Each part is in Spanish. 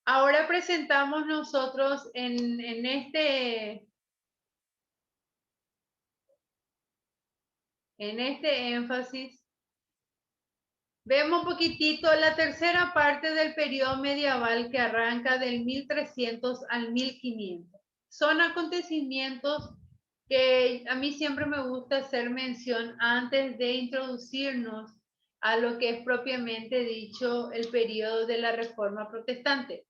Ahora presentamos nosotros en este énfasis, vemos un poquitito la tercera parte del periodo medieval que arranca del 1300 al 1500. Son acontecimientos que a mí siempre me gusta hacer mención antes de introducirnos a lo que es propiamente dicho el periodo de la Reforma Protestante.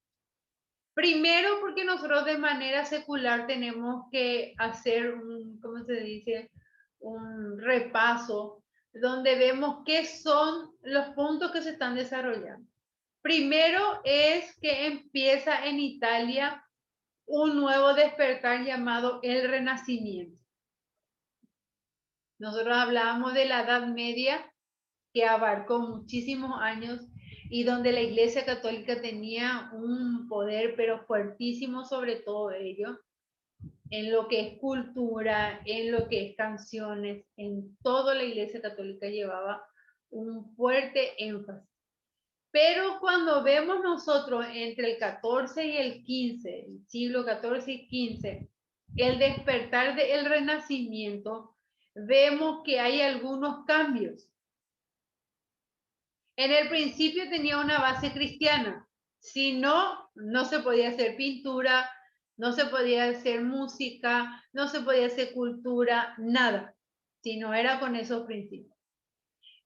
Primero, porque nosotros de manera secular tenemos que hacer ¿cómo se dice? Un repaso donde vemos qué son los puntos que se están desarrollando. Primero es que empieza en Italia un nuevo despertar llamado el Renacimiento. Nosotros hablábamos de la Edad Media, que abarcó muchísimos años y donde la Iglesia Católica tenía un poder, pero fuertísimo sobre todo ello, en lo que es cultura, en lo que es canciones, en todo la Iglesia Católica llevaba un fuerte énfasis. Pero cuando vemos nosotros entre el 14 y el 15, el siglo 14 y 15, el despertar del Renacimiento, vemos que hay algunos cambios. En el principio tenía una base cristiana, si no, no se podía hacer pintura, no se podía hacer música, no se podía hacer cultura, nada, si no era con esos principios.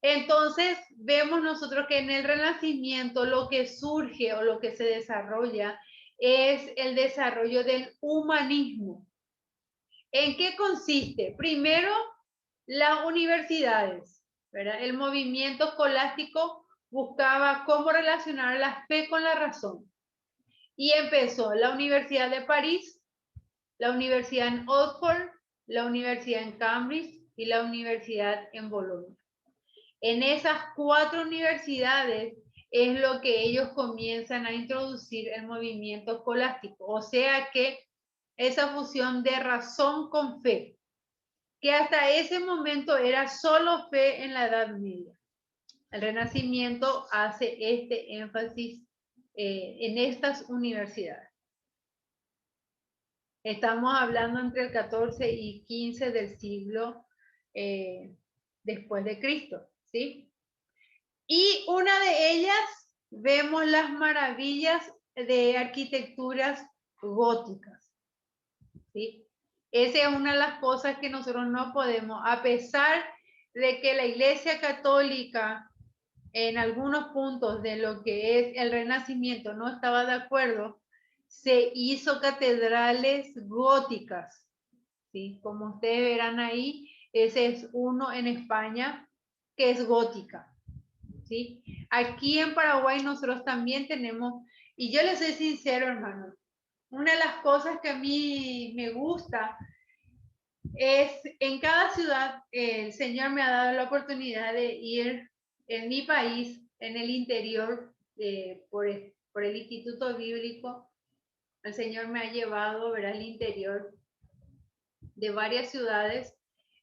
Entonces, vemos nosotros que en el Renacimiento lo que surge o lo que se desarrolla es el desarrollo del humanismo. ¿En qué consiste? Primero, las universidades, ¿verdad? El movimiento escolástico buscaba cómo relacionar la fe con la razón. Y empezó la Universidad de París, la Universidad en Oxford, la Universidad en Cambridge y la Universidad en Bolonia. En esas 4 universidades es lo que ellos comienzan a introducir el movimiento escolástico, o sea que esa fusión de razón con fe, que hasta ese momento era solo fe en la Edad Media. El Renacimiento hace este énfasis en estas universidades. Estamos hablando entre el 14 y 15 del siglo después de Cristo, ¿sí? Y una de ellas vemos las maravillas de arquitecturas góticas, ¿sí? Esa es una de las cosas que nosotros no podemos, a pesar de que la Iglesia Católica en algunos puntos de lo que es el Renacimiento no estaba de acuerdo, se hizo catedrales góticas, ¿sí? Como ustedes verán ahí, ese es uno en España que es gótica, ¿sí? Aquí en Paraguay nosotros también tenemos, y yo les soy sincero, hermano, una de las cosas que a mí me gusta es en cada ciudad, el Señor me ha dado la oportunidad de ir en mi país, en el interior, por el Instituto Bíblico. El Señor me ha llevado a ver al interior de varias ciudades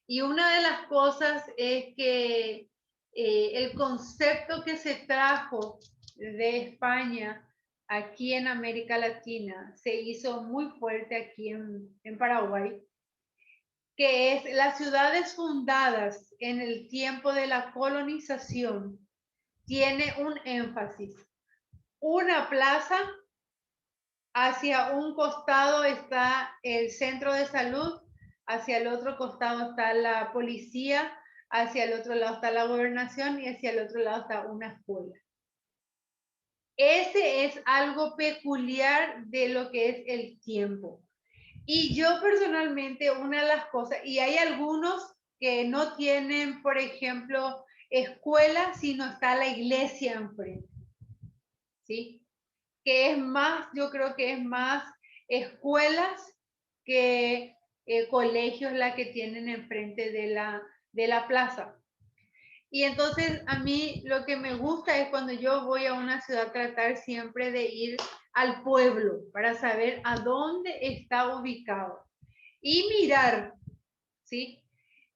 y una de las cosas es que el concepto que se trajo de España aquí en América Latina se hizo muy fuerte aquí en Paraguay, que es las ciudades fundadas en el tiempo de la colonización, tiene un énfasis. Una plaza, hacia un costado está el centro de salud, hacia el otro costado está la policía, hacia el otro lado está la gobernación y hacia el otro lado está una escuela. Ese es algo peculiar de lo que es el tiempo. Y yo personalmente, una de las cosas, y hay algunos que no tienen, por ejemplo, escuela, sino está la iglesia enfrente, ¿sí? Que es más, yo creo que es más escuelas que colegios la que tienen enfrente de la plaza. Y entonces a mí lo que me gusta es cuando yo voy a una ciudad tratar siempre de ir al pueblo para saber a dónde está ubicado y mirar, ¿sí?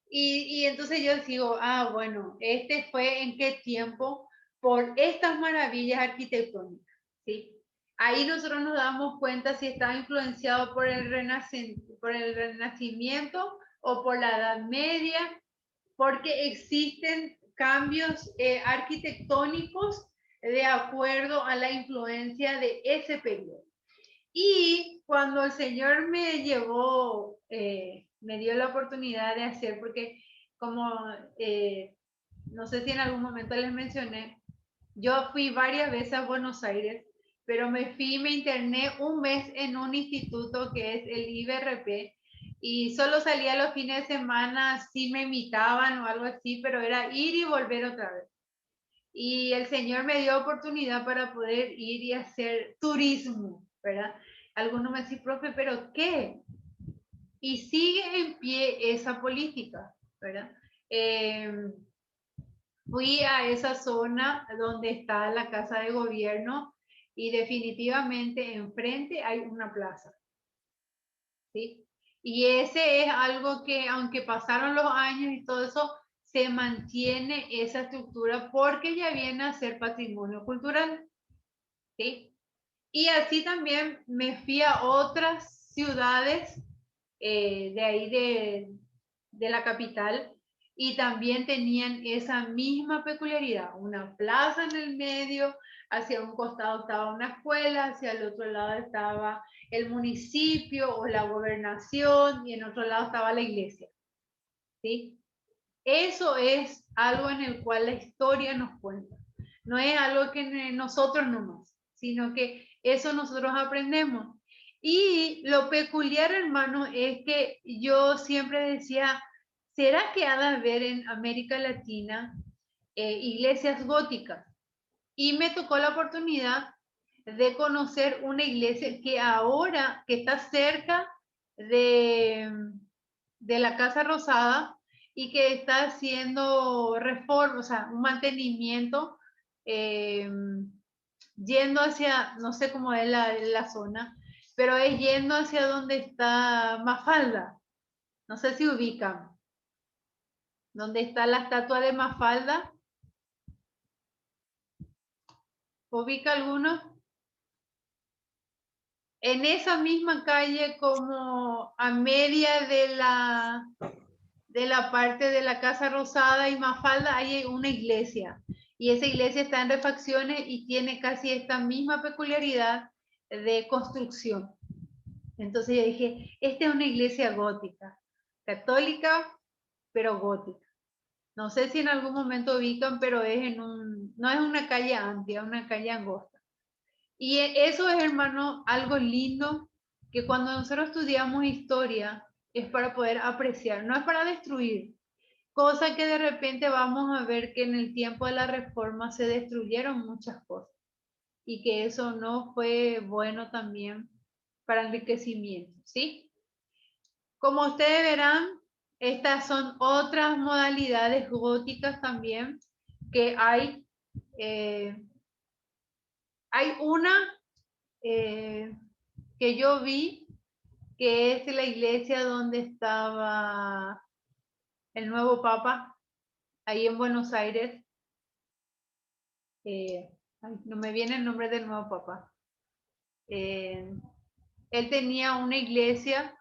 Y entonces yo digo, ah, bueno, este fue en qué tiempo por estas maravillas arquitectónicas, ¿sí? Ahí nosotros nos damos cuenta si estaba influenciado por el Renacimiento o por la Edad Media, porque existen cambios arquitectónicos de acuerdo a la influencia de ese periodo. Y cuando el Señor me llevó, me dio la oportunidad de hacer, porque como no sé si en algún momento les mencioné, yo fui varias veces a Buenos Aires, pero me interné un mes en un instituto que es el IBRP, y solo salía los fines de semana, si me invitaban o algo así, pero era ir y volver otra vez. Y el Señor me dio oportunidad para poder ir y hacer turismo, ¿verdad? Algunos me dicen, profe, ¿pero qué? Y sigue en pie esa política, ¿verdad? Fui a esa zona donde está la casa de gobierno y definitivamente enfrente hay una plaza, ¿sí? Y ese es algo que, aunque pasaron los años y todo eso, se mantiene esa estructura porque ya viene a ser patrimonio cultural, ¿sí? Y así también me fui a otras ciudades de ahí de la capital, y también tenían esa misma peculiaridad, una plaza en el medio, hacia un costado estaba una escuela, hacia el otro lado estaba el municipio o la gobernación y en otro lado estaba la iglesia, ¿sí? Eso es algo en el cual la historia nos cuenta. No es algo que nosotros nomás, sino que eso nosotros aprendemos. Y lo peculiar, hermano, es que yo siempre decía, ¿será que ha de haber en América Latina iglesias góticas? Y me tocó la oportunidad de conocer una iglesia que ahora, que está cerca de, de la Casa Rosada y que está haciendo reforma, o sea, un mantenimiento, eh, yendo hacia, no sé cómo es la zona, pero es yendo hacia donde está Mafalda. No sé si ubican. ¿Dónde está la estatua de Mafalda? ¿Ubica alguno? En esa misma calle, como a media de la parte de la Casa Rosada y Mafalda, hay una iglesia. Y esa iglesia está en refacciones y tiene casi esta misma peculiaridad de construcción. Entonces yo dije, esta es una iglesia gótica, católica, pero gótica. No sé si en algún momento ubican, pero es no es una calle amplia, es una calle angosta. Y eso es, hermano, algo lindo, que cuando nosotros estudiamos historia es para poder apreciar, no es para destruir. Cosa que de repente vamos a ver que en el tiempo de la reforma se destruyeron muchas cosas y que eso no fue bueno también para enriquecimiento, ¿sí? Como ustedes verán, estas son otras modalidades góticas también que hay. Eh, hay una que yo vi, que es la iglesia donde estaba el nuevo Papa, ahí en Buenos Aires. No me viene el nombre del nuevo Papa. Él tenía una iglesia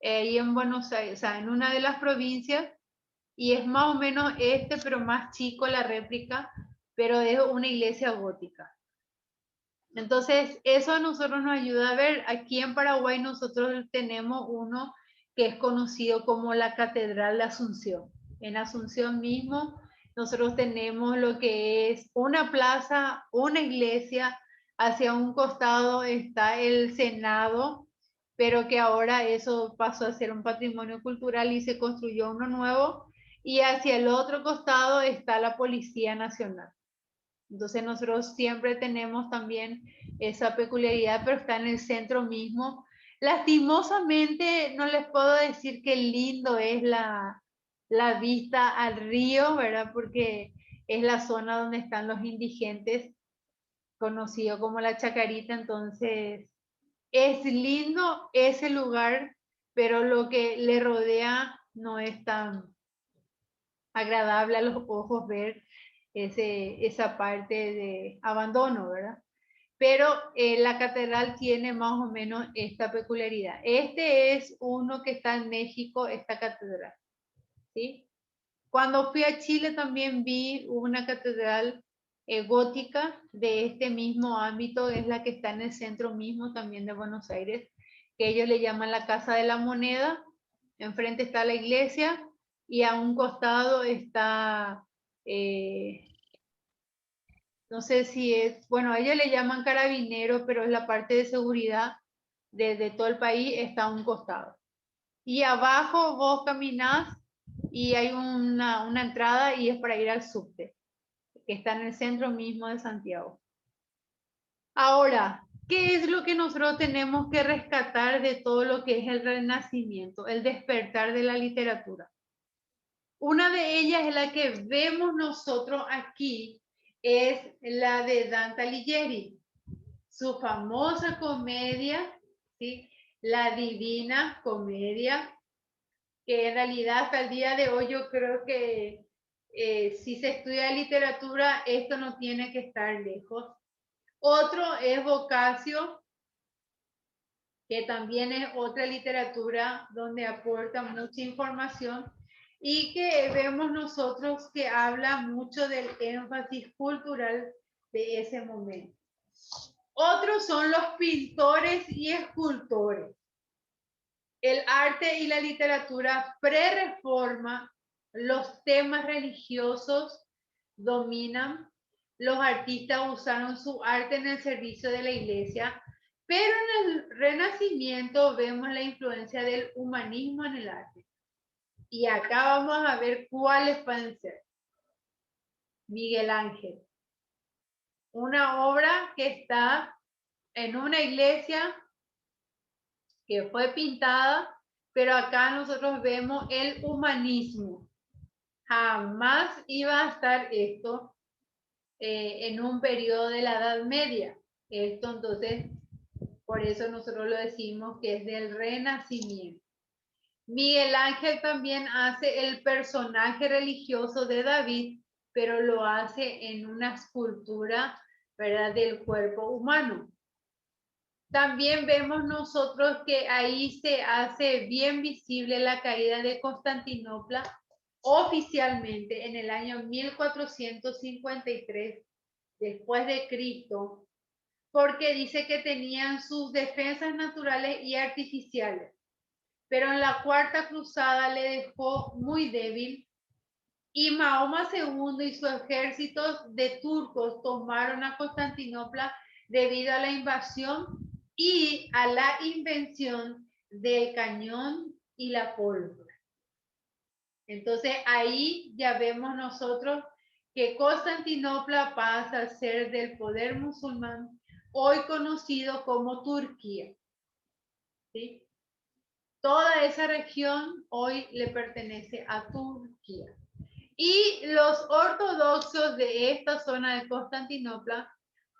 ahí en Buenos Aires, o sea, en una de las provincias, y es más o menos pero más chico la réplica, pero es una iglesia gótica. Entonces, eso a nosotros nos ayuda a ver. Aquí en Paraguay nosotros tenemos uno que es conocido como la Catedral de Asunción. En Asunción mismo nosotros tenemos lo que es una plaza, una iglesia, hacia un costado está el Senado, pero que ahora eso pasó a ser un patrimonio cultural y se construyó uno nuevo, y hacia el otro costado está la Policía Nacional. Entonces nosotros siempre tenemos también esa peculiaridad, pero está en el centro mismo. Lastimosamente no les puedo decir qué lindo es la vista al río, ¿verdad? Porque es la zona donde están los indigentes, conocido como la Chacarita. Entonces es lindo ese lugar, pero lo que le rodea no es tan agradable a los ojos ver esa parte de abandono, ¿verdad? pero la catedral tiene más o menos esta peculiaridad. Este es uno que está en México, esta catedral, ¿sí? Cuando fui a Chile también vi una catedral gótica de este mismo ámbito, es la que está en el centro mismo también de Buenos Aires, que ellos le llaman la Casa de la Moneda. Enfrente está la iglesia y a un costado está, no sé si es, bueno, a ellos le llaman carabinero, pero es la parte de seguridad de todo el país, está a un costado. Y abajo vos caminás y hay una entrada y es para ir al subte, que está en el centro mismo de Santiago. Ahora, ¿qué es lo que nosotros tenemos que rescatar de todo lo que es el Renacimiento, el despertar de la literatura? Una de ellas es la que vemos nosotros aquí, es la de Dante Alighieri, su famosa comedia, ¿sí? La Divina Comedia, que en realidad hasta el día de hoy yo creo que si se estudia literatura, esto no tiene que estar lejos. Otro es Boccaccio, que también es otra literatura donde aporta mucha información y que vemos nosotros que habla mucho del énfasis cultural de ese momento. Otros son los pintores y escultores. El arte y la literatura pre-reforma, los temas religiosos dominan, los artistas usaron su arte en el servicio de la iglesia, pero en el Renacimiento vemos la influencia del humanismo en el arte. Y acá vamos a ver cuáles pueden ser. Miguel Ángel, una obra que está en una iglesia que fue pintada, pero acá nosotros vemos el humanismo. Jamás iba a estar esto en un periodo de la Edad Media. Esto entonces, por eso nosotros lo decimos que es del Renacimiento. Miguel Ángel también hace el personaje religioso de David, pero lo hace en una escultura, ¿verdad?, del cuerpo humano. También vemos nosotros que ahí se hace bien visible la caída de Constantinopla oficialmente en el año 1453 después de Cristo, porque dice que tenían sus defensas naturales y artificiales, pero en la Cuarta Cruzada le dejó muy débil y Mahoma II y su ejército de turcos tomaron a Constantinopla debido a la invasión y a la invención del cañón y la pólvora. Entonces ahí ya vemos nosotros que Constantinopla pasa a ser del poder musulmán, hoy conocido como Turquía. ¿Sí? Toda esa región hoy le pertenece a Turquía. Y los ortodoxos de esta zona de Constantinopla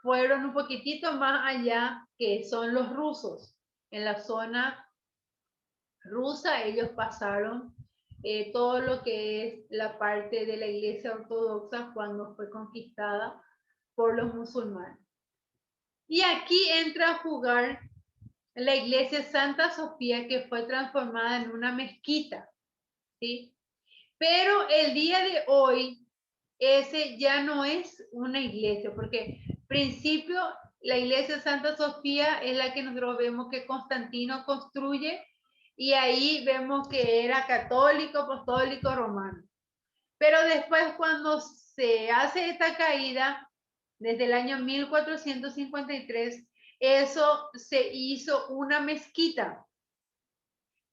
fueron un poquitito más allá, que son los rusos. En la zona rusa ellos pasaron todo lo que es la parte de la iglesia ortodoxa cuando fue conquistada por los musulmanes. Y aquí entra a jugar la iglesia Santa Sofía, que fue transformada en una mezquita, ¿sí? Pero el día de hoy, ese ya no es una iglesia, porque en principio la iglesia Santa Sofía es la que nosotros vemos que Constantino construye y ahí vemos que era católico, apostólico, romano. Pero después cuando se hace esta caída, desde el año 1453, eso se hizo una mezquita.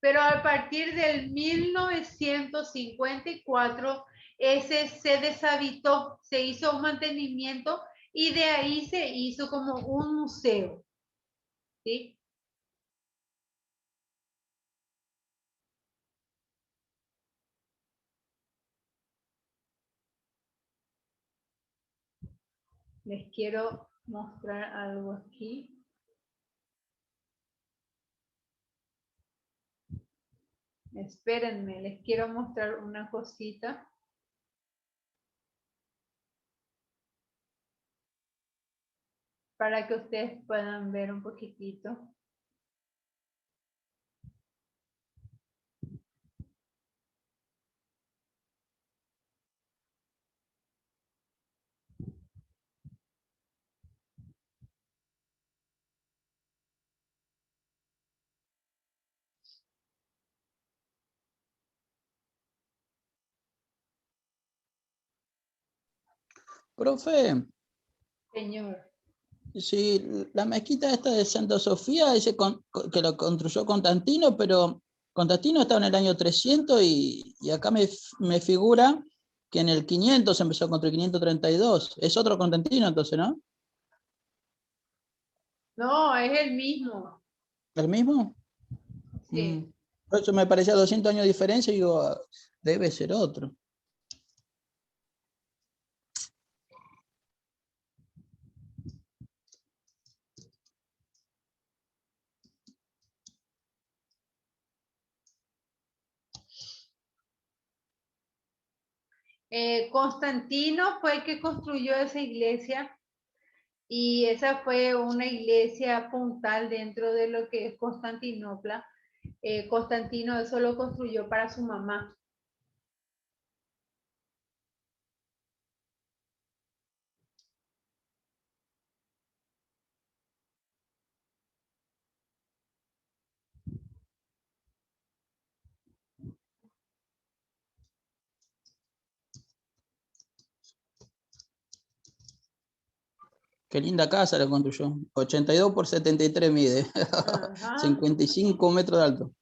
Pero a partir del 1954, ese se deshabitó, se hizo un mantenimiento y de ahí se hizo como un museo. ¿Sí? Les quiero mostrar algo aquí. Espérenme, les quiero mostrar una cosita. para que ustedes puedan ver un poquitito. Profe, Señor. si la mezquita esta de Santa Sofía dice que lo construyó Constantino, pero Constantino estaba en el año 300 y acá me figura que en el 500 se empezó a construir, 532. Es otro Constantino entonces, ¿no? No, es el mismo. ¿El mismo? Mm. Sí. Por eso me parecía 200 años de diferencia y digo, ah, debe ser otro. Constantino fue el que construyó esa iglesia y esa fue una iglesia puntal dentro de lo que es Constantinopla. Constantino eso lo construyó para su mamá. Qué linda casa la construyó. 82 por 73 mide. Ajá. 55 metros de alto.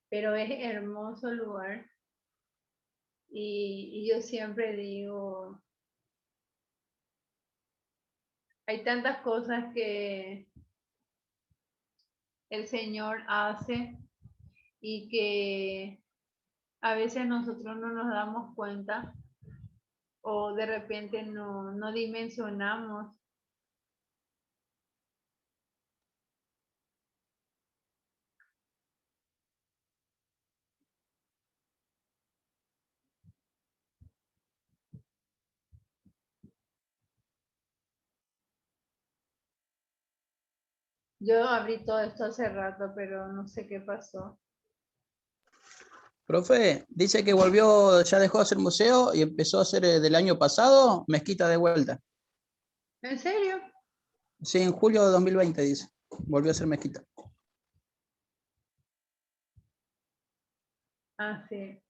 Pero es hermoso lugar y yo siempre digo, hay tantas cosas que el Señor hace y que a veces nosotros no nos damos cuenta o de repente no dimensionamos. Yo abrí todo esto hace rato, pero no sé qué pasó. Profe, dice que volvió, ya dejó de hacer museo y empezó a hacer del año pasado mezquita de vuelta. ¿En serio? Sí, en julio de 2020 dice. Volvió a hacer mezquita. Ah, sí.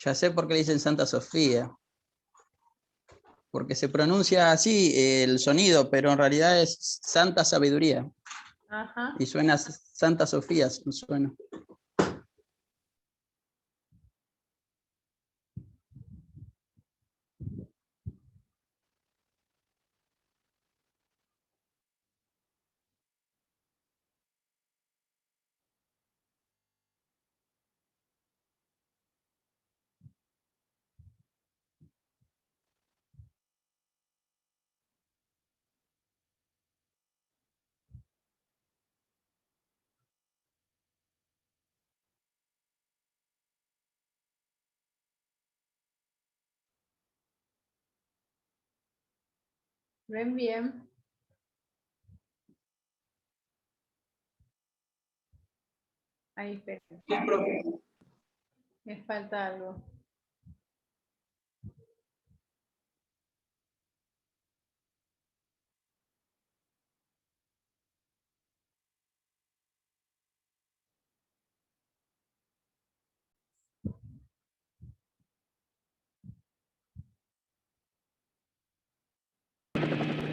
Ya sé por qué le dicen Santa Sofía. Porque se pronuncia así el sonido, pero en realidad es Santa Sabiduría. Ajá. Y suena Santa Sofía, suena. Ven bien. Ahí, espera. Me falta algo.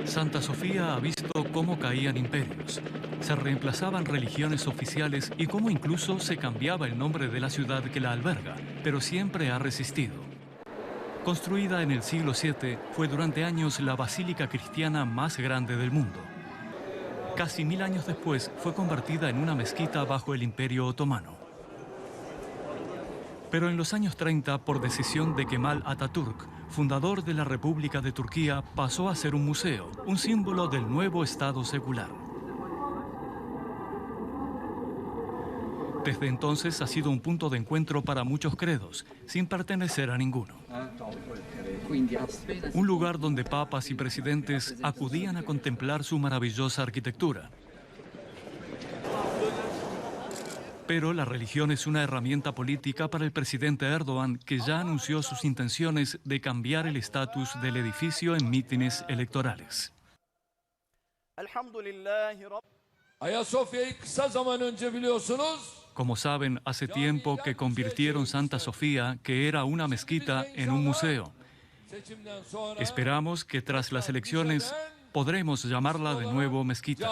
Santa Sofía ha visto cómo caían imperios, se reemplazaban religiones oficiales y cómo incluso se cambiaba el nombre de la ciudad que la alberga, pero siempre ha resistido. Construida en el siglo VII, fue durante años la basílica cristiana más grande del mundo. Casi 1000 años después, fue convertida en una mezquita bajo el Imperio Otomano. Pero en los años 30, por decisión de Kemal Atatürk, fundador de la República de Turquía, pasó a ser un museo, un símbolo del nuevo Estado secular. Desde entonces ha sido un punto de encuentro para muchos credos, sin pertenecer a ninguno. Un lugar donde papas y presidentes acudían a contemplar su maravillosa arquitectura. Pero la religión es una herramienta política para el presidente Erdogan, que ya anunció sus intenciones de cambiar el estatus del edificio en mítines electorales. Como saben, hace tiempo que convirtieron Santa Sofía, que era una mezquita, en un museo. Esperamos que tras las elecciones podremos llamarla de nuevo mezquita.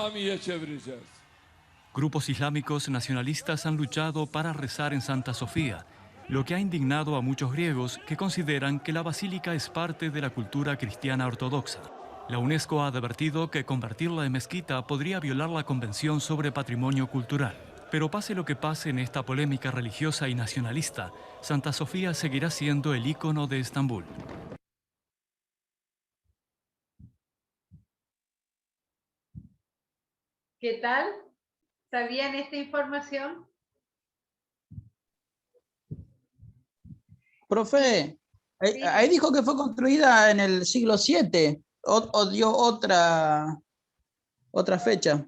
Grupos islámicos nacionalistas han luchado para rezar en Santa Sofía, lo que ha indignado a muchos griegos que consideran que la basílica es parte de la cultura cristiana ortodoxa. La UNESCO ha advertido que convertirla en mezquita podría violar la Convención sobre Patrimonio Cultural. Pero pase lo que pase en esta polémica religiosa y nacionalista, Santa Sofía seguirá siendo el ícono de Estambul. ¿Qué tal? ¿Sabían esta información? Profe, ahí dijo que fue construida en el siglo VII, o dio otra fecha.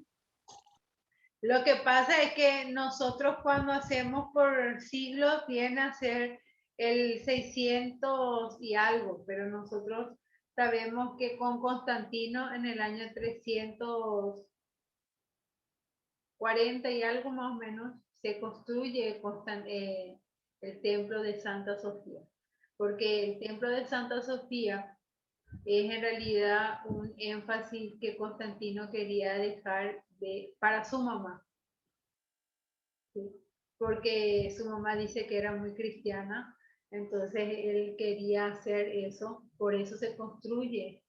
Lo que pasa es que nosotros cuando hacemos por siglos viene a ser el 600 y algo, pero nosotros sabemos que con Constantino en el año 340 y algo más o menos se construye el templo de Santa Sofía, porque el templo de Santa Sofía es en realidad un énfasis que Constantino quería dejar para su mamá, ¿sí? Porque su mamá dice que era muy cristiana, entonces él quería hacer eso, por eso se construye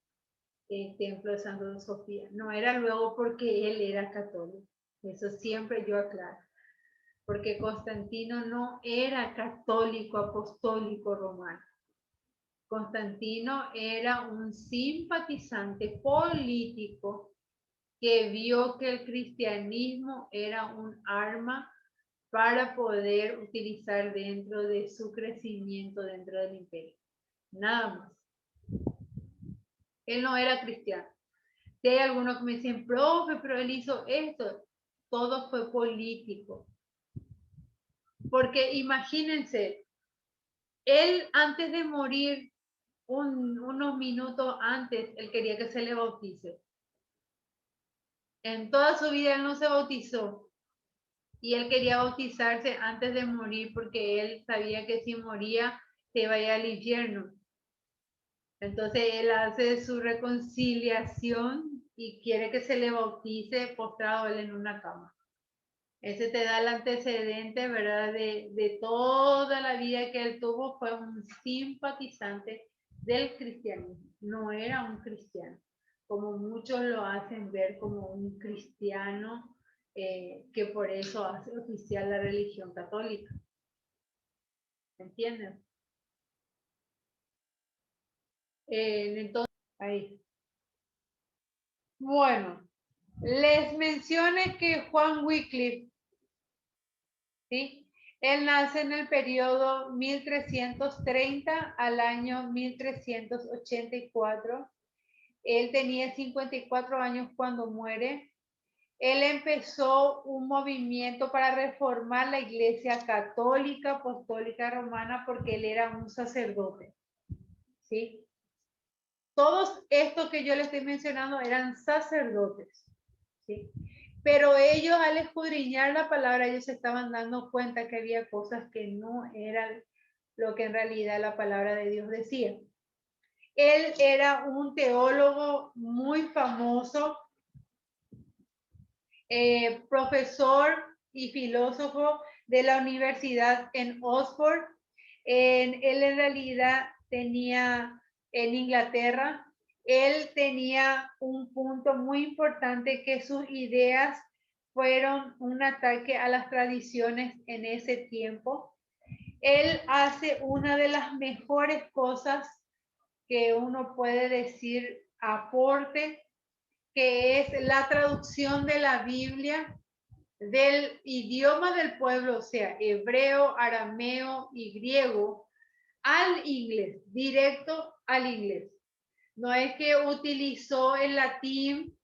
el templo de Santa Sofía. No era luego porque él era católico, eso siempre yo aclaro, porque Constantino no era católico apostólico romano. Constantino era un simpatizante político que vio que el cristianismo era un arma para poder utilizar dentro de su crecimiento dentro del imperio. Nada más. Él no era cristiano. Si hay algunos que me dicen, profe, pero él hizo esto, todo fue político. Porque imagínense, él antes de morir, unos minutos antes, él quería que se le bautice. En toda su vida él no se bautizó. Y él quería bautizarse antes de morir porque él sabía que si moría se iba a ir al infierno. Entonces él hace su reconciliación y quiere que se le bautice postrado él en una cama. Ese te da el antecedente, ¿verdad? De toda la vida que él tuvo. Fue un simpatizante del cristianismo. No era un cristiano, como muchos lo hacen ver como un cristiano que por eso hace oficial la religión católica. ¿Entienden? Entonces, ahí. Bueno, les mencioné que Juan Wycliffe, ¿sí? Él nace en el periodo 1330 al año 1384. Él tenía 54 años cuando muere. Él empezó un movimiento para reformar la Iglesia Católica Apostólica Romana porque él era un sacerdote, ¿sí? Todos estos que yo les estoy mencionando eran sacerdotes, ¿sí? Pero ellos al escudriñar la palabra, ellos se estaban dando cuenta que había cosas que no eran lo que en realidad la palabra de Dios decía. Él era un teólogo muy famoso, profesor y filósofo de la universidad en Oxford. Él en realidad tenía en Inglaterra, él tenía un punto muy importante, que sus ideas fueron un ataque a las tradiciones en ese tiempo. Él hace una de las mejores cosas que uno puede decir aporte, que es la traducción de la Biblia del idioma del pueblo, o sea, hebreo, arameo y griego, al inglés, directo al inglés. No es que utilizó el latín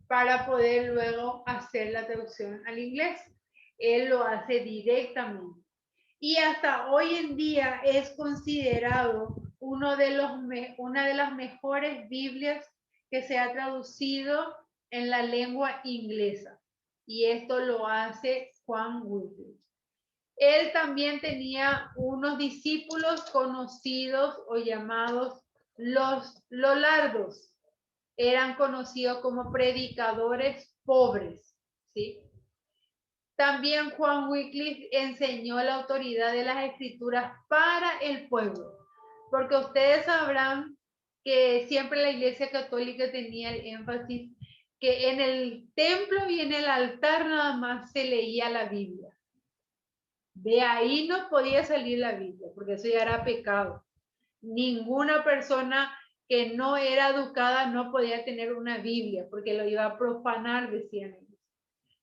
para poder luego hacer la traducción al inglés. Él lo hace directamente. Y hasta hoy en día es considerado una de las mejores Biblias que se ha traducido en la lengua inglesa. Y esto lo hace Juan Wycliffe. Él también tenía unos discípulos conocidos o llamados los lollardos. Eran conocidos como predicadores pobres, ¿sí? También Juan Wycliffe enseñó la autoridad de las escrituras para el pueblo, porque ustedes sabrán que siempre la Iglesia Católica tenía el énfasis que en el templo y en el altar nada más se leía la Biblia. De ahí no podía salir la Biblia, porque eso ya era pecado. Ninguna persona que no era educada no podía tener una Biblia, porque lo iba a profanar, decían ellos.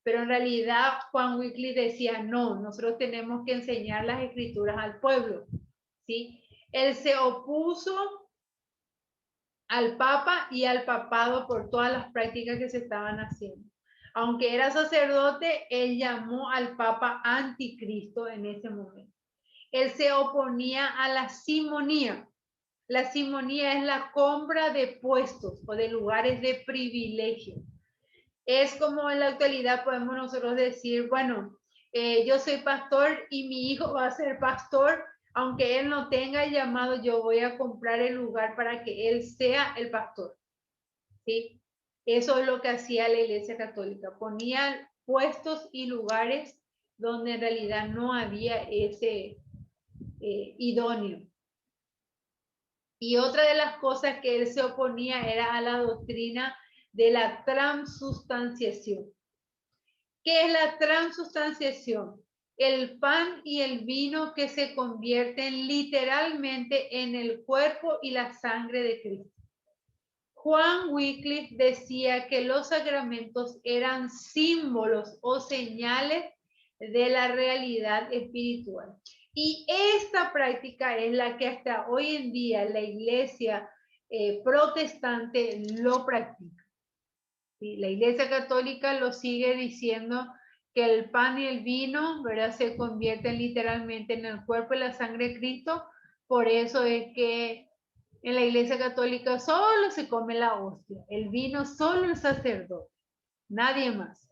Pero en realidad Juan Wycliffe decía, no, nosotros tenemos que enseñar las escrituras al pueblo, ¿sí? Él se opuso al papa y al papado por todas las prácticas que se estaban haciendo. Aunque era sacerdote, él llamó al papa anticristo en ese momento. Él se oponía a la simonía. La simonía es la compra de puestos o de lugares de privilegio. Es como en la actualidad podemos nosotros decir, bueno, yo soy pastor y mi hijo va a ser pastor, aunque él no tenga el llamado, yo voy a comprar el lugar para que él sea el pastor, ¿sí? Eso es lo que hacía la Iglesia Católica, ponía puestos y lugares donde en realidad no había ese idóneo. Y otra de las cosas que él se oponía era a la doctrina de la transustanciación. ¿Qué es la transustanciación? El pan y el vino que se convierten literalmente en el cuerpo y la sangre de Cristo. Juan Wycliffe decía que los sacramentos eran símbolos o señales de la realidad espiritual. Y esta práctica es la que hasta hoy en día la iglesia protestante lo practica. ¿Sí? La Iglesia Católica lo sigue diciendo que el pan y el vino, ¿verdad?, se convierten literalmente en el cuerpo y la sangre de Cristo. Por eso es que en la Iglesia Católica solo se come la hostia, el vino solo el sacerdote, nadie más.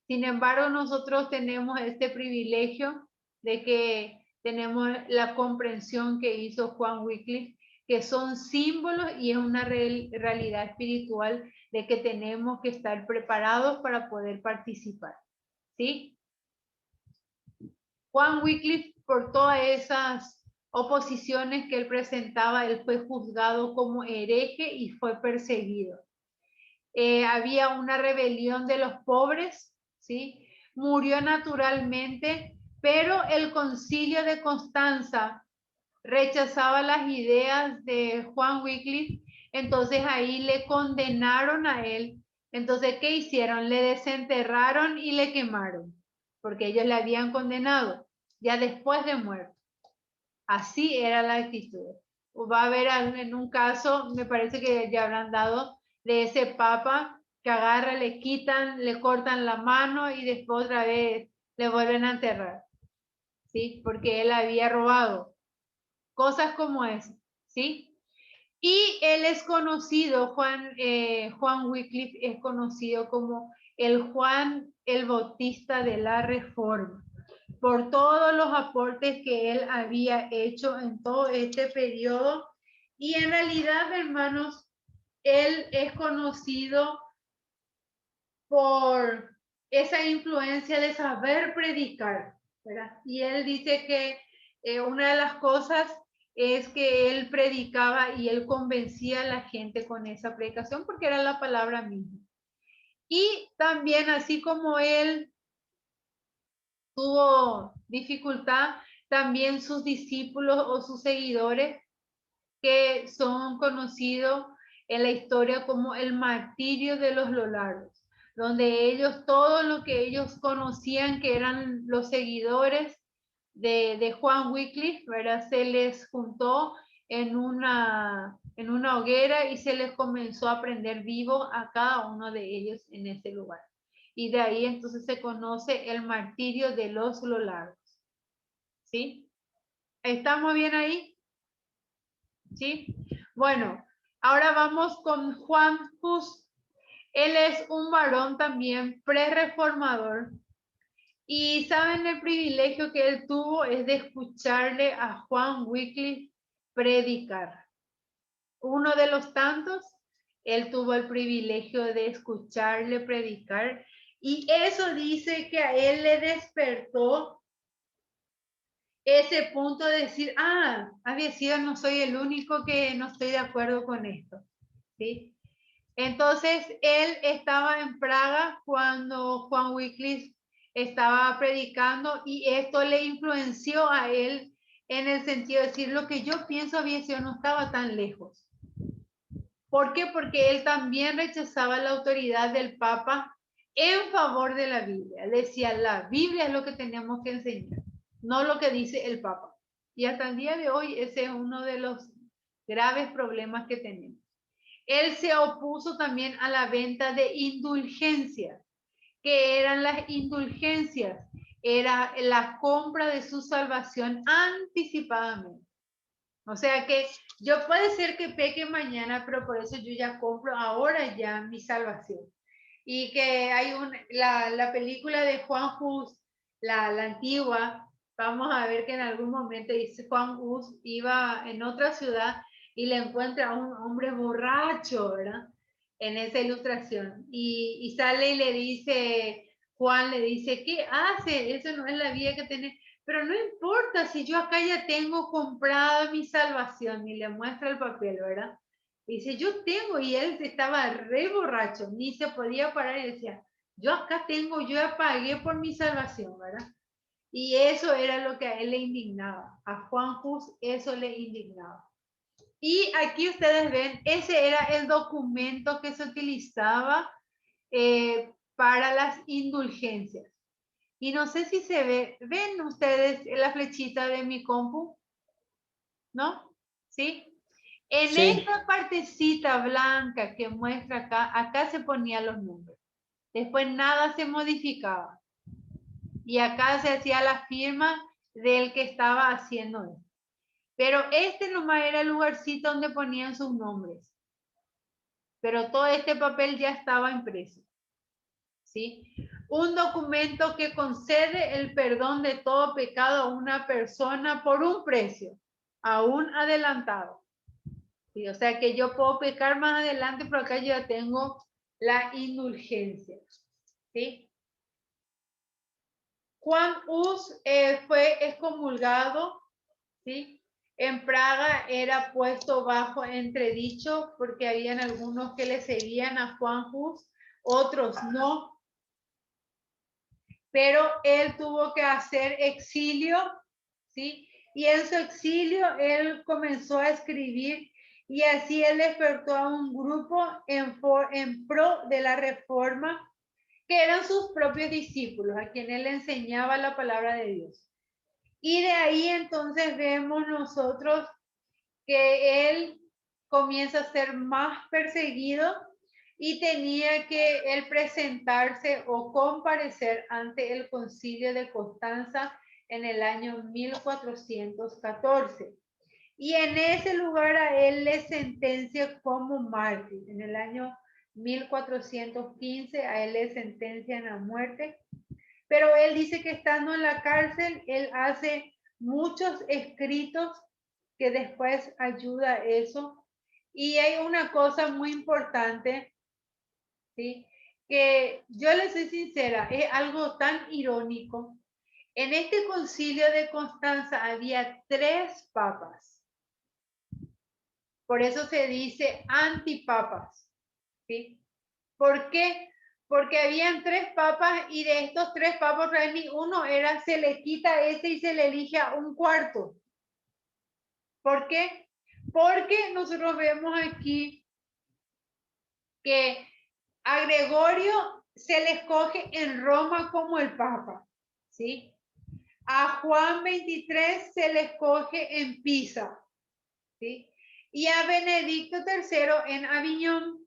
Sin embargo, nosotros tenemos este privilegio de que tenemos la comprensión que hizo Juan Wycliffe, que son símbolos y es una realidad espiritual de que tenemos que estar preparados para poder participar, ¿sí? Juan Wycliffe, por todas esas oposiciones que él presentaba, él fue juzgado como hereje y fue perseguido. Había una rebelión de los pobres, ¿sí? Murió naturalmente, pero el concilio de Constanza rechazaba las ideas de Juan Wycliffe, entonces ahí le condenaron a él. Entonces, ¿qué hicieron? Le desenterraron y le quemaron, porque ellos le habían condenado ya después de muerto. Así era la actitud. Va a haber en un caso, me parece que ya habrán dado, de ese papa que agarra, le quitan, le cortan la mano y después otra vez le vuelven a enterrar, ¿sí? Porque él había robado. Cosas como eso, ¿sí? Y él es conocido, Juan Wycliffe es conocido como el Juan el Bautista de la Reforma, por todos los aportes que él había hecho en todo este periodo Y en realidad, hermanos, él es conocido por esa influencia de saber predicar, ¿verdad? Y él dice que una de las cosas es que él predicaba y él convencía a la gente con esa predicación porque era la palabra misma. Y también, así como él tuvo dificultad, también sus discípulos o sus seguidores, que son conocidos en la historia como el martirio de los Lollardos, donde ellos, todo lo que ellos conocían que eran los seguidores de Juan Wycliffe, ¿verdad? Se les juntó en una hoguera y se les comenzó a prender vivo a cada uno de ellos en ese lugar. Y de ahí entonces se conoce el martirio de los Lollardos. ¿Sí? ¿Estamos bien ahí? ¿Sí? Bueno, ahora vamos con Juan Hus. Él es un varón también pre-reformador. Y saben el privilegio que él tuvo es de escucharle a Juan Wycliffe predicar. Uno de los tantos, él tuvo el privilegio de escucharle predicar. Y eso dice que a él le despertó ese punto de decir, había sido, no soy el único que no estoy de acuerdo con esto, ¿sí? Entonces, él estaba en Praga cuando Juan Wycliffe estaba predicando y esto le influenció a él en el sentido de decir, lo que yo pienso había sido, no estaba tan lejos. ¿Por qué? Porque él también rechazaba la autoridad del Papa en favor de la Biblia. Decía, la Biblia es lo que tenemos que enseñar, no lo que dice el Papa. Y hasta el día de hoy ese es uno de los graves problemas que tenemos. Él se opuso también a la venta de indulgencias. ¿Qué eran las indulgencias? Era la compra de su salvación anticipadamente. O sea que yo puede ser que peque mañana, pero por eso yo ya compro ahora ya mi salvación. Y que hay la película de Juan Hus, la antigua, vamos a ver que en algún momento dice Juan Hus iba en otra ciudad y le encuentra a un hombre borracho, ¿verdad? En esa ilustración. Y sale y le dice, Juan le dice, ¿qué hace? Eso no es la vida que tenés. Pero no importa si yo acá ya tengo comprado mi salvación, y le muestra el papel, ¿verdad? Y dice, yo tengo, y él estaba re borracho, ni se podía parar y decía, yo acá tengo, yo ya pagué por mi salvación, ¿verdad? Y eso era lo que a él le indignaba, a Juan Hus eso le indignaba. Y aquí ustedes ven, ese era el documento que se utilizaba para las indulgencias. Y no sé si se ve, ¿ven ustedes la flechita de mi compu? ¿No? ¿Sí? En Sí. esta partecita blanca que muestra acá se ponían los números. Después nada se modificaba. Y acá se hacía la firma del que estaba haciendo esto. Pero este nomás era el lugarcito donde ponían sus nombres. Pero todo este papel ya estaba impreso. ¿Sí? Un documento que concede el perdón de todo pecado a una persona por un precio, aún adelantado. ¿Sí? O sea que yo puedo pecar más adelante, pero acá yo ya tengo la indulgencia. ¿Sí? Juan Hus fue excomulgado, ¿sí? En Praga era puesto bajo entredicho porque habían algunos que le seguían a Juan Hus, otros no. Pero él tuvo que hacer exilio, ¿sí? Y en su exilio él comenzó a escribir y así él despertó a un grupo en pro de la reforma, que eran sus propios discípulos, a quien él enseñaba la palabra de Dios. Y de ahí entonces vemos nosotros que él comienza a ser más perseguido y tenía que él presentarse o comparecer ante el concilio de Constanza en el año 1414. Y en ese lugar a él le sentencia como mártir. En el año 1415 a él le sentencian a muerte. Pero él dice que estando en la cárcel, él hace muchos escritos que después ayuda eso Y hay una cosa muy importante, ¿sí? Que yo les soy sincera, es algo tan irónico. En este concilio de Constanza había 3 papas. Por eso se dice antipapas, ¿sí? ¿Por qué? Porque habían 3 papas y de estos 3 papas ni uno era, se le quita ese y se le elige a un cuarto. ¿Por qué? Porque nosotros vemos aquí que a Gregorio se le escoge en Roma como el papa, ¿sí? A Juan 23 se le escoge en Pisa, ¿sí? Y a Benedicto III en Aviñón.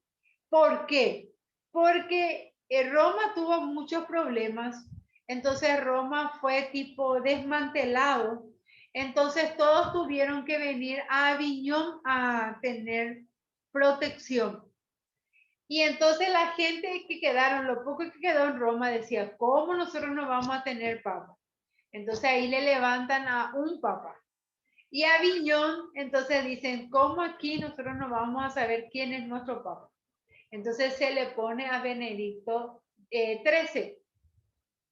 ¿Por qué? Porque Roma tuvo muchos problemas, entonces Roma fue tipo desmantelado, entonces todos tuvieron que venir a Aviñón a tener protección. Y entonces la gente que quedaron, lo poco que quedó en Roma, decía, ¿cómo nosotros no vamos a tener papa? Entonces ahí le levantan a un papa. Y a Aviñón, entonces dicen, ¿cómo aquí nosotros no vamos a saber quién es nuestro papa? Entonces se le pone a Benedicto XIII.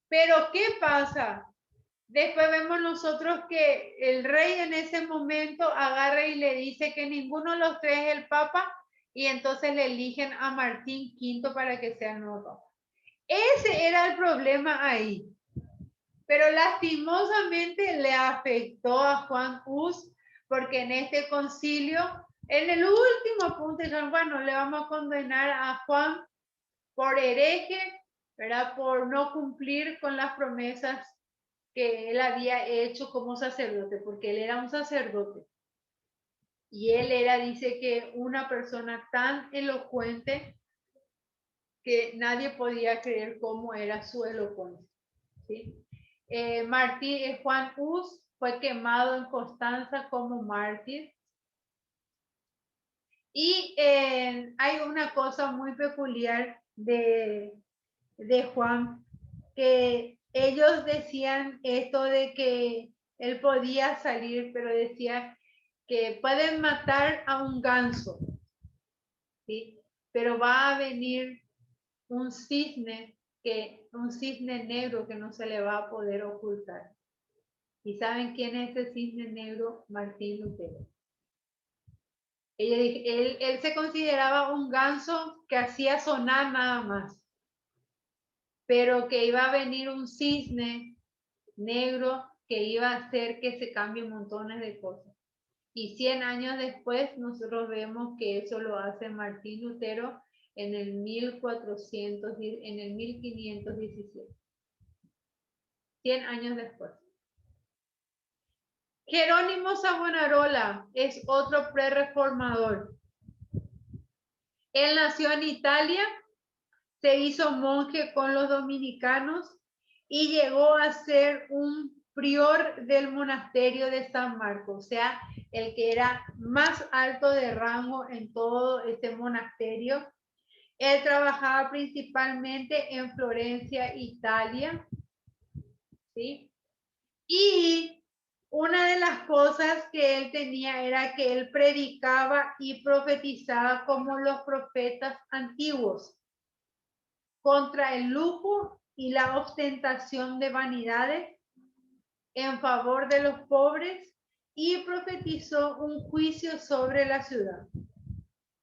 Pero ¿qué pasa? Después vemos nosotros que el rey en ese momento agarra y le dice que ninguno de los 3 es el papa y entonces le eligen a Martín V para que sea el nuevo papa. Ese era el problema ahí. Pero lastimosamente le afectó a Juan Hus porque en este concilio, en el último punto, dijeron, bueno, le vamos a condenar a Juan por hereje, ¿verdad? Por no cumplir con las promesas que él había hecho como sacerdote, porque él era un sacerdote. Y él era, dice que una persona tan elocuente que nadie podía creer cómo era su elocuencia, ¿sí? Juan Hus fue quemado en Constanza como mártir. Y hay una cosa muy peculiar de Juan, que ellos decían esto de que él podía salir, pero decía que pueden matar a un ganso, ¿sí? Pero va a venir un cisne negro que no se le va a poder ocultar. ¿Y saben quién es ese cisne negro? Martín Lutero. Él se consideraba un ganso que hacía sonar nada más, pero que iba a venir un cisne negro que iba a hacer que se cambien montones de cosas. Y 100 años después nosotros vemos que eso lo hace Martín Lutero en el 1517. 100 años después. Jerónimo Savonarola es otro prerreformador. Él nació en Italia, se hizo monje con los dominicanos y llegó a ser un prior del monasterio de San Marcos, o sea, el que era más alto de rango en todo este monasterio. Él trabajaba principalmente en Florencia, Italia, ¿sí? Y una de las cosas que él tenía era que él predicaba y profetizaba como los profetas antiguos contra el lujo y la ostentación de vanidades en favor de los pobres y profetizó un juicio sobre la ciudad.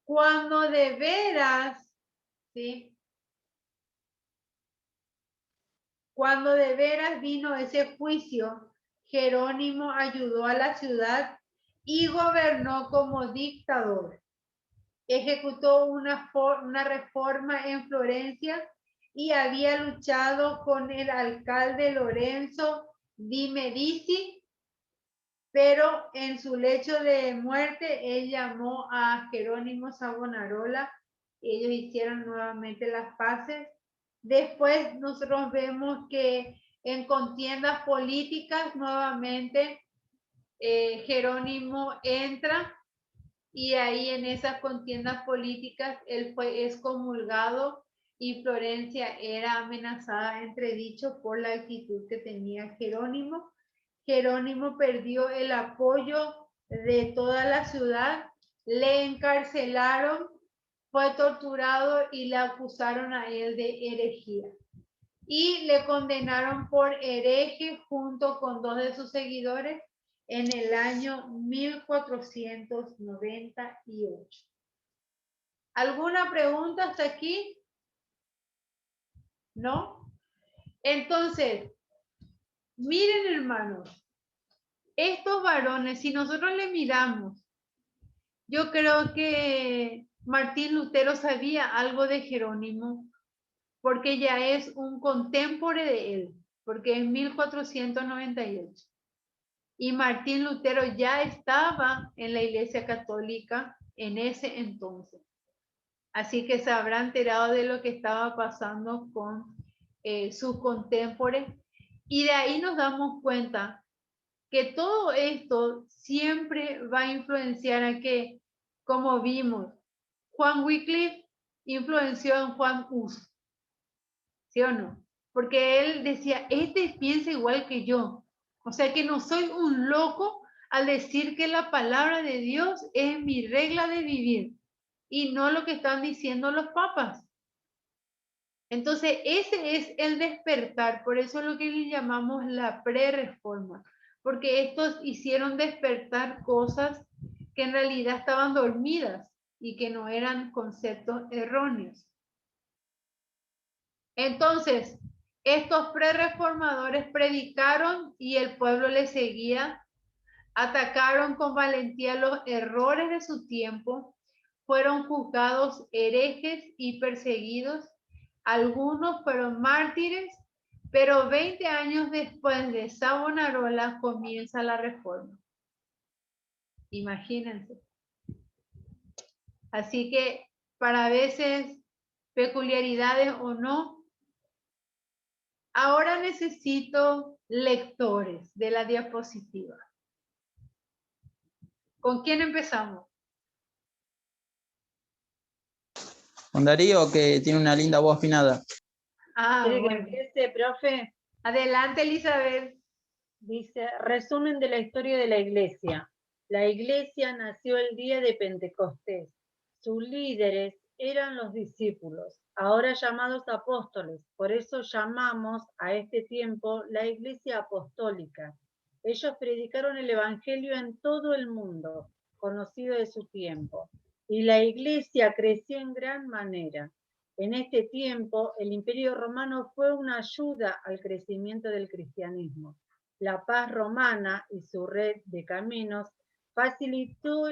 Cuando de veras, ¿sí? Cuando de veras vino ese juicio, Jerónimo ayudó a la ciudad y gobernó como dictador. Ejecutó una reforma en Florencia y había luchado con el alcalde Lorenzo di Medici, pero en su lecho de muerte él llamó a Jerónimo Savonarola. Ellos hicieron nuevamente las paces. Después nosotros vemos que en contiendas políticas nuevamente Jerónimo entra y ahí en esas contiendas políticas él fue excomulgado y Florencia era amenazada, entredicho, por la actitud que tenía Jerónimo. Jerónimo perdió el apoyo de toda la ciudad le encarcelaron, fue torturado y le acusaron a él de herejía. Y le condenaron por hereje junto con 2 de sus seguidores en el año 1498. ¿Alguna pregunta hasta aquí? ¿No? Entonces, miren, hermanos, estos varones, si nosotros le miramos, yo creo que Martín Lutero sabía algo de Jerónimo, porque ya es un contemporáneo de él, porque es 1498. Y Martín Lutero ya estaba en la Iglesia Católica en ese entonces. Así que se habrá enterado de lo que estaba pasando con sus contemporáneos. Y de ahí nos damos cuenta que todo esto siempre va a influenciar a que, como vimos, Juan Wycliffe influenció en Juan Hus, ¿sí o no? Porque él decía, este piensa igual que yo. O sea que no soy un loco al decir que la palabra de Dios es mi regla de vivir y no lo que están diciendo los papas. Entonces, ese es el despertar, por eso es lo que le llamamos la pre-reforma, porque estos hicieron despertar cosas que en realidad estaban dormidas y que no eran conceptos erróneos. Entonces, estos pre-reformadores predicaron y el pueblo les seguía, atacaron con valentía los errores de su tiempo, fueron juzgados herejes y perseguidos. Algunos fueron mártires, pero 20 años después de Savonarola comienza la reforma. Imagínense. Así que para veces, peculiaridades o no, ahora necesito lectores de la diapositiva. ¿Con quién empezamos? Con Darío, que tiene una linda voz afinada. ¿Quiere que Bueno. empiece, profe? Adelante, Elizabeth. Dice, resumen de la historia de la iglesia. La iglesia nació el día de Pentecostés. Sus líderes eran los discípulos, ahora llamados apóstoles. Por eso llamamos a este tiempo la iglesia apostólica. Ellos predicaron el evangelio en todo el mundo, conocido de su tiempo. Y la iglesia creció en gran manera. En este tiempo, el Imperio Romano fue una ayuda al crecimiento del cristianismo. La paz romana y su red de caminos facilitó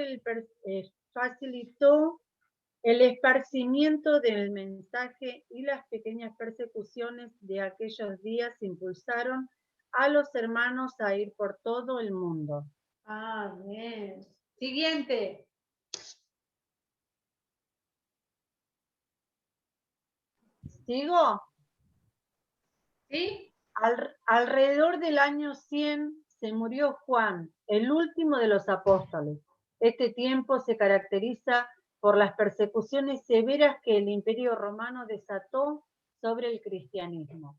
el esparcimiento del mensaje, y las pequeñas persecuciones de aquellos días impulsaron a los hermanos a ir por todo el mundo. Amén. Siguiente. ¿Sigo? ¿Sí? Alrededor del año 100 se murió Juan, el último de los apóstoles. Este tiempo se caracteriza por las persecuciones severas que el Imperio Romano desató sobre el cristianismo.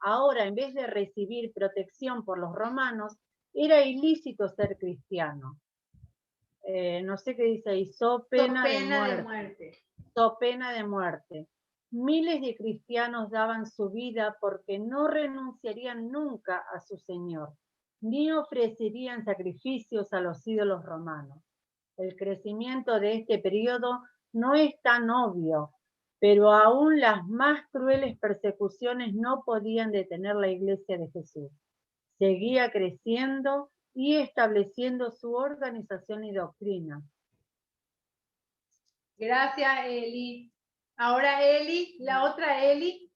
Ahora, en vez de recibir protección por los romanos, era ilícito ser cristiano. No sé qué dice ahí, so pena de muerte. So pena de muerte. Miles de cristianos daban su vida porque no renunciarían nunca a su Señor, ni ofrecerían sacrificios a los ídolos romanos. El crecimiento de este periodo no es tan obvio, pero aún las más crueles persecuciones no podían detener la Iglesia de Jesús. Seguía creciendo y estableciendo su organización y doctrina. Gracias, Eli. Ahora Eli, la otra Eli.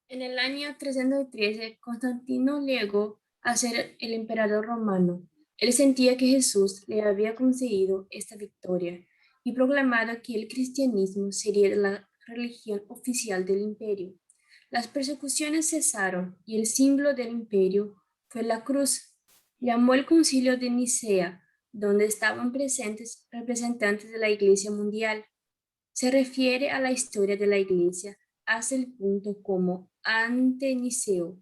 En el año 313, Constantino llegó a ser el emperador romano. Él sentía que Jesús le había conseguido esta victoria y proclamado que el cristianismo sería la religión oficial del imperio. Las persecuciones cesaron y el símbolo del imperio fue la cruz. Llamó el Concilio de Nicea, donde estaban presentes representantes de la Iglesia mundial. Se refiere a la historia de la Iglesia hasta el punto como ante Niceo,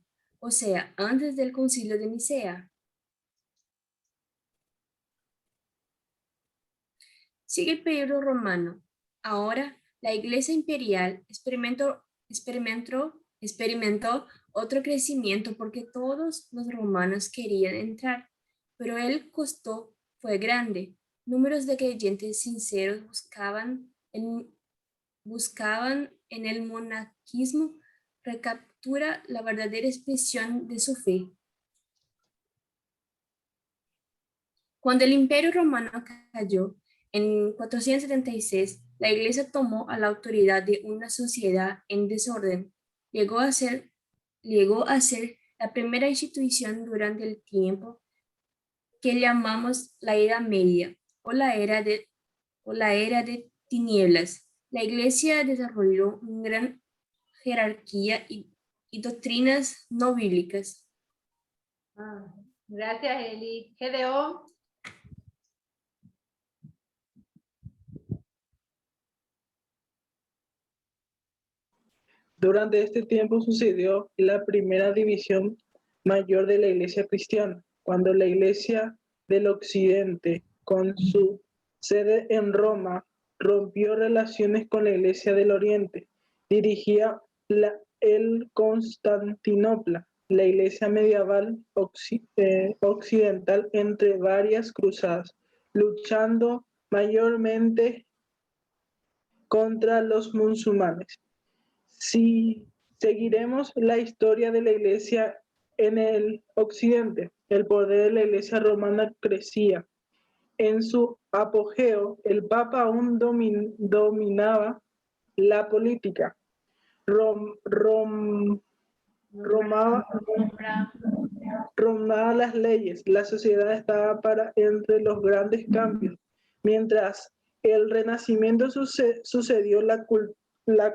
o sea, antes del Concilio de Nicea. Sigue el periodo romano. Ahora, la Iglesia imperial experimentó otro crecimiento porque todos los romanos querían entrar, pero el costo fue grande. Números de creyentes sinceros buscaban en el monaquismo recaptura la verdadera expresión de su fe. Cuando el Imperio Romano cayó en 476, la Iglesia tomó a la autoridad de una sociedad en desorden. Llegó a ser la primera institución durante el tiempo que llamamos la Edad Media o la era de tinieblas. La Iglesia desarrolló una gran jerarquía y doctrinas no bíblicas. Gracias, Eli. Gedeón. Durante este tiempo sucedió la primera división mayor de la Iglesia cristiana, cuando la Iglesia del Occidente, con su sede en Roma, rompió relaciones con la Iglesia del Oriente. Dirigía el Constantinopla, la Iglesia medieval occidental, entre varias cruzadas, luchando mayormente contra los musulmanes. Si seguiremos la historia de la Iglesia en el Occidente, el poder de la Iglesia romana crecía. En su apogeo, el Papa aún dominaba la política. Romaba las leyes. La sociedad estaba entre los grandes cambios. Mientras el Renacimiento sucedió la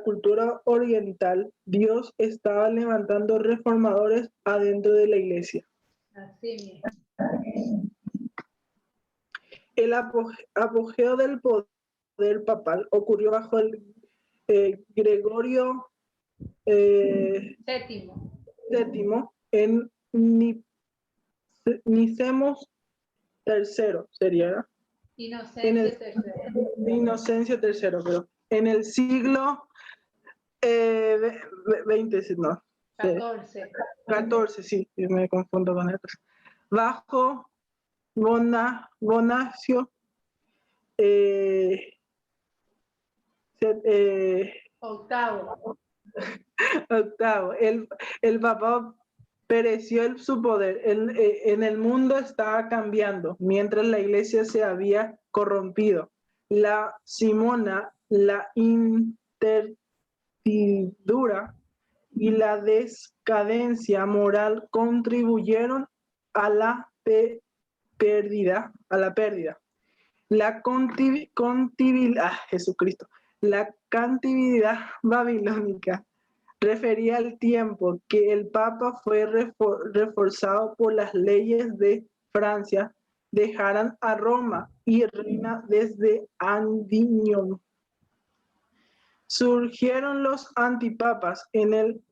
cultura oriental, Dios estaba levantando reformadores adentro de la Iglesia. Así mismo. El apogeo del poder papal ocurrió bajo el Gregorio VII en Nicemos III, sería. Inocencio III, pero en el siglo XX, no. 14, sí, me confundo con otros. Bajo Bonacio octavo, el Papa pereció su poder. En el mundo estaba cambiando, mientras la Iglesia se había corrompido. La Simona, la incertidumbre y la decadencia moral contribuyeron a la pérdida. La cautividad babilónica refería al tiempo que el Papa fue reforzado por las leyes de Francia, dejaran a Roma y reina desde Avignon. Surgieron los antipapas en el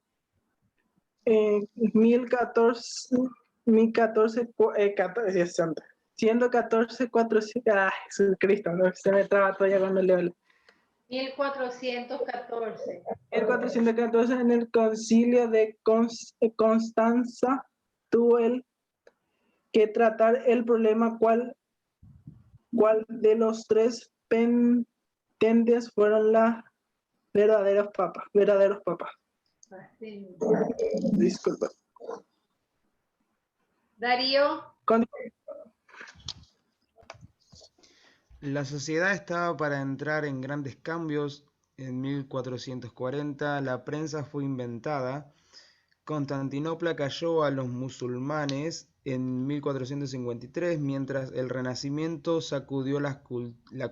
1414, siendo 1414, Jesucristo, no, se me traba todavía cuando leo. 1414. El 414 en el concilio de Constanza tuvo que tratar el problema cuál de los tres penitentes fueron los verdaderos papas. Así. Disculpa. Darío. La sociedad estaba para entrar en grandes cambios. En 1440 la prensa fue inventada. Constantinopla cayó a los musulmanes en 1453, mientras el Renacimiento sacudió la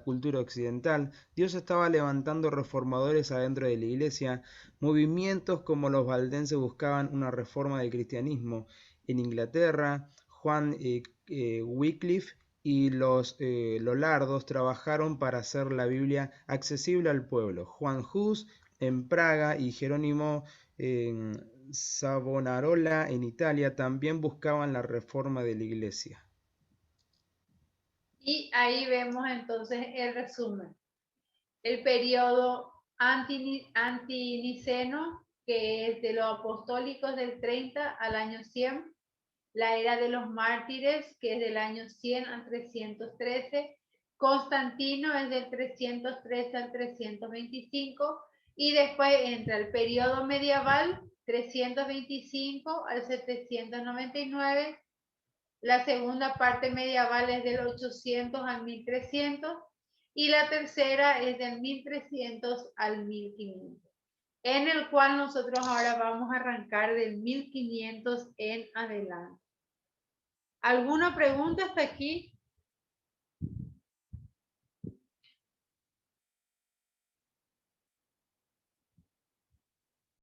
cultura occidental. Dios estaba levantando reformadores adentro de la Iglesia. Movimientos como los valdenses buscaban una reforma del cristianismo. En Inglaterra, Juan Wycliffe y los Lollardos trabajaron para hacer la Biblia accesible al pueblo. Juan Hus en Praga y Jerónimo Savonarola en Italia también buscaban la reforma de la iglesia. Y ahí vemos entonces el resumen. El periodo antiniceno, que es de los apostólicos del 30 al año 100. La era de los mártires, que es del año 100 al 313. Constantino es del 313 al 325. Y después entra el periodo medieval, 325 al 799. La segunda parte medieval es del 800 al 1300 y la tercera es del 1300 al 1500, en el cual nosotros ahora vamos a arrancar del 1500 en adelante. ¿Alguna pregunta hasta aquí?